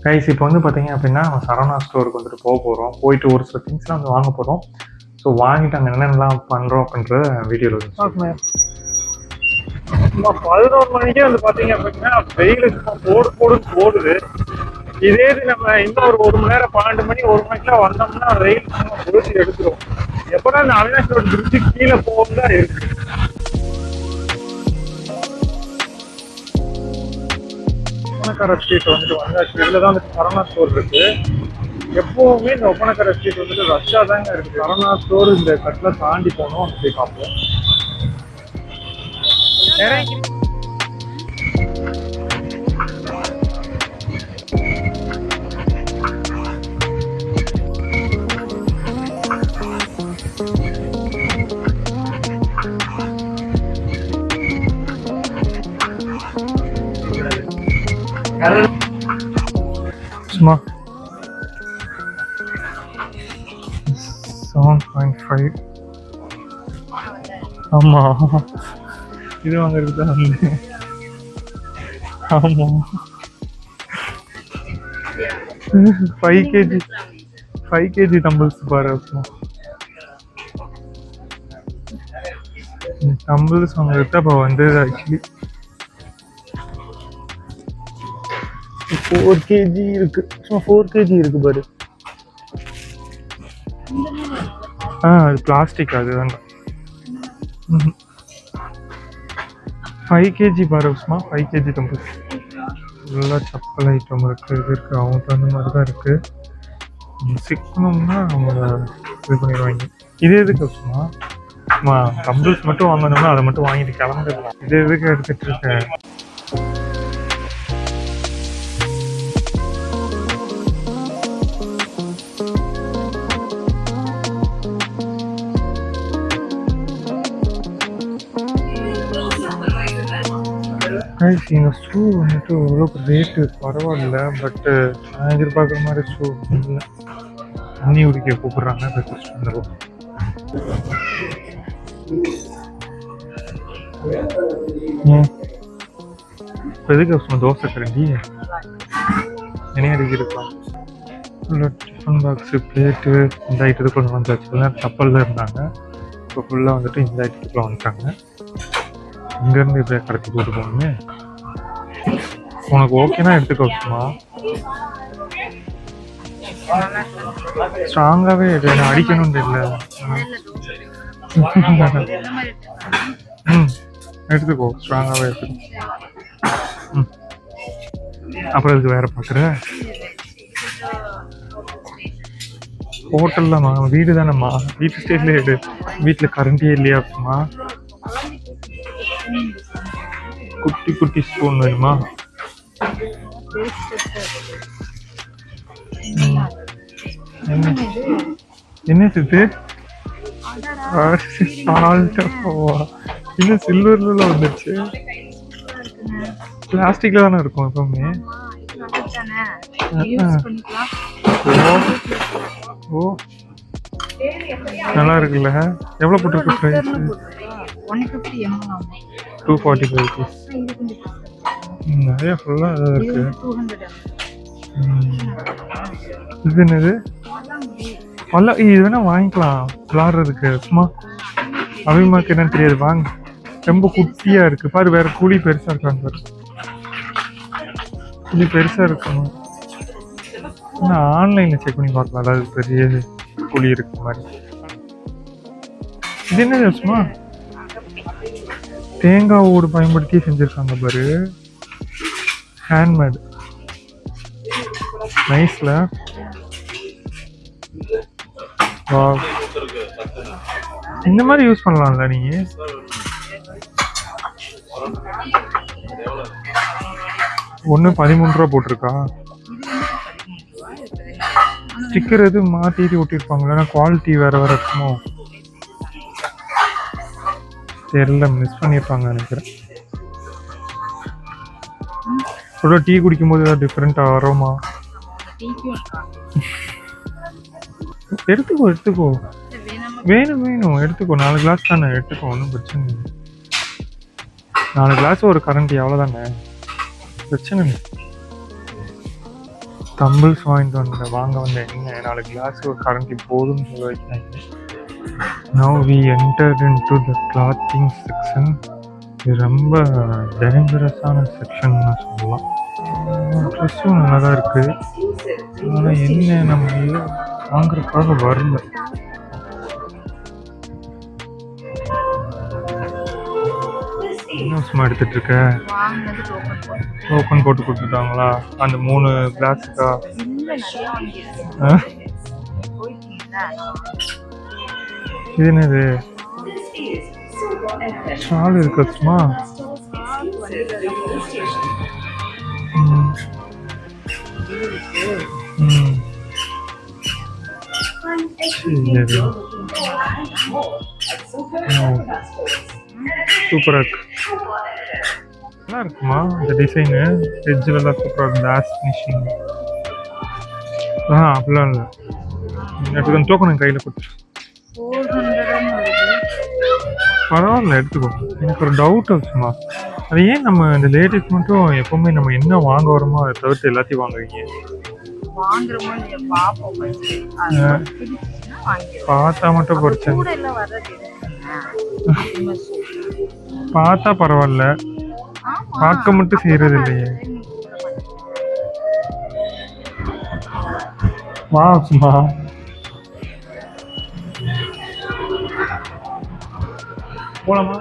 Guys இப்போ வந்து பார்த்தீங்க அப்படின்னா நம்ம சரவணா ஸ்டோருக்கு வந்துட்டு போகிறோம். போயிட்டு ஒரு சில திங்ஸ்லாம் வந்து வாங்க போகிறோம். ஸோ வாங்கிட்டு அங்கே என்னென்னலாம் பண்ணுறோம் அப்படின்ற வீடியோவில் வந்து பார்க்கணும். 11 மணிக்கே வந்து பார்த்தீங்க அப்படின்னா வெயில் போடுன்னு போடுது. இதே இது நம்ம இன்னும் ஒரு மணி நேரம் 12 மணி 1 மணிக்கெலாம் வந்தோம்னா வெயில் புரிச்சு எடுத்துரும். எப்போனா இந்த அவினாஷ் ரோடு பிரிட்ஜு கீழே போகும் தான் இருக்கு. ஒப்பனக்கார ஸ்ட்ரீட் வந்துட்டு வந்தாச்சு. இதில் தான் வந்துட்டு சரவணா ஸ்டோர் இருக்கு. எப்பவுமே இந்த ஒப்பனக்கார ஸ்ட்ரீட் வந்துட்டு ரஷ்ஷாக தாங்க இருக்கு. சரவணா ஸ்டோர் இந்த கட்டில் தாண்டி போனோம் அப்படி பார்ப்போம். சும்மா 7.5. ஆமா இது வாங்குறது தான் வந்து. ஆமா 5 kg டம்பிள்ஸ் பாரு. டம்பிள்ஸ் வாங்குறது அப்போ வந்து ஆக்சுவலி 4 kg இருக்கு. சும்மா 4 kg இருக்கு பாரு. அது பிளாஸ்டிக், அது வேண்டாம். 5 kg பாரு சும்மா 5 kg டம்பிள்ஸ். நல்லா சப்பல் ஐட்டம் இருக்கு, இது இருக்கு. அவங்க அந்த மாதிரி தான் இருக்கு. சிக்கணும்னா அவங்க இது பண்ணிடுவாங்க. இதே எதுக்கு சும்மா டம்பிள்ஸ் மட்டும் வாங்கணும்னா அதை மட்டும் வாங்கிட்டு கிளம்பிடலாம். இதே எதுக்கு எடுத்துட்டு இருக்கேன். இந்த ஷூ வந்துட்டு ஓரளவுக்கு ரேட்டு பரவாயில்ல. பட்டு நான் எதிர்பார்க்குற மாதிரி ஷூ இல்லை. தண்ணி குடிக்க கூப்பிட்றாங்க. வந்துடுவோம். இப்போ எதுக்கு சும்மா தோசை கரண்டி என்ன அடிக்கிருக்கலாம். ஃபுல்லாக டிஃபன் பாக்ஸு, பிளேட்டு, இந்த ஐட்டத்துக்குள்ள வந்தாச்சு. சப்பல் தான் இருந்தாங்க. இப்போ ஃபுல்லாக வந்துட்டு இந்த ஐட்டத்துக்குள்ள வந்துட்டாங்க. இங்கேருந்து இப்படியே கடத்தி போட்டு போகணுமே. உனக்கு ஓகேனா எடுத்துக்கோ. சும்மா ஸ்ட்ராங்காகவே அடிக்கணும்னு இல்லை. எடுத்துக்கோ, ஸ்ட்ராங்காகவே எடுத்துக்கோ. அப்புறம் இதுக்கு வேற பார்க்குற ஹோட்டல்லம்மா, வீடு தானேம்மா, வீட்டு ஸ்டைல்லே எடு. வீட்டில் கரண்டியே இல்லையா? சும்மா குட்டி குட்டி ஸ்பூன் வேணுமா? என்ன இது? இன்னும் சில்வர்ல வந்துருச்சு. பிளாஸ்டிக்ல தானே இருக்கும் எப்பவுமே. ஓ நல்லா இருக்குல்ல. எவ்வளவு போட்டிருக்கு பிரைஸ்? 245 rupees. நிறைய ஃபுல்லா இருக்கு. இது என்னது? இது வேணா வாங்கிக்கலாம் விளாடுறதுக்கு. சும்மா அபிமாக்கு என்னன்னு தெரியாது, வாங்க. ரொம்ப குட்டியா இருக்கு பாரு. வேற கூலி பெருசா இருக்காங்க பாரு. கூலி பெருசா இருக்கணும். நான் ஆன்லைன்ல செக் பண்ணி பார்க்கலாம். அதாவது பெரிய கூலி இருக்கு மாதிரி. இது என்ன சும்மா தேங்காய் ஓடு பயன்படுத்தி செஞ்சிருக்காங்க பாரு. ஹேண்ட்மேட். நைஸ்ல. இந்த மாதிரி யூஸ் பண்ணலாம்ல நீ. ஒன்று 13 ரூபா போட்டிருக்கா. ஸ்டிக்கர் எது மாற்றி ஒட்டிருப்பாங்களா? குவாலிட்டி வேற வேற இருக்குமோ தெரியல. மிஸ் பண்ணியிருப்பாங்க நினைக்கிறேன். டீ குடிக்கும் போது ஏதாவது டிஃப்ரெண்டா வரோமா? எடுத்துக்கோ. வேணும் எடுத்துக்கோ. 4 கிளாஸ் தானே, எடுத்துக்கோ. ஒன்றும் பிரச்சனை இல்லை. 4 கிளாஸ் ஒரு கரண்டி, அவ்வளோதானே, பிரச்சனை இல்லை. தம்பிள்ஸ் வாங்க வந்தேன். என்ன 4 கிளாஸ் ஒரு கரண்டி போதும்னு சொல்ல வச்சாங்க. Now we entered into the clothing section. இது ரொம்ப டேஞ்சரஸான செக்ஷன் சொல்லலாம். ட்ரெஸ்ஸும் நல்லா தான் இருக்குது. ஆனால் என்ன நம்ம வாங்குறதுக்காக வரல. என்ன சும்மா எடுத்துட்டு இருக்க? டோக்கன் போட்டு கொடுத்துட்டாங்களா அந்த 3 கிளாஸுக்கா? இது என்னது ஷால் இருக்கு சும்மா? சூப்பரா இருக்கு. நல்லா இருக்குமா இந்த டிசைனு? எட்ஜில் எல்லாம் சூப்பராக இருக்கு. Glass finishing. அப்படிலாம் இல்லை. எனக்கு அந்த டோக்கன் கையில் கொடுத்து பரவாயில்ல எடுத்துக்கோ. எனக்கு ஒரு டவுட் ஆச்சுமா, அது ஏன் நம்ம இந்த லேடிஸ் மட்டும் எப்பவுமே நம்ம என்ன வாங்க வரோமோ அதை தவிர்த்து எல்லாத்தையும் வாங்குவீங்க? பார்த்தா மட்டும் பிரச்சனை. பார்த்தா பரவாயில்ல, பார்க்க மட்டும் செய்யறது இல்லையே. வா சும்மா போலாமா?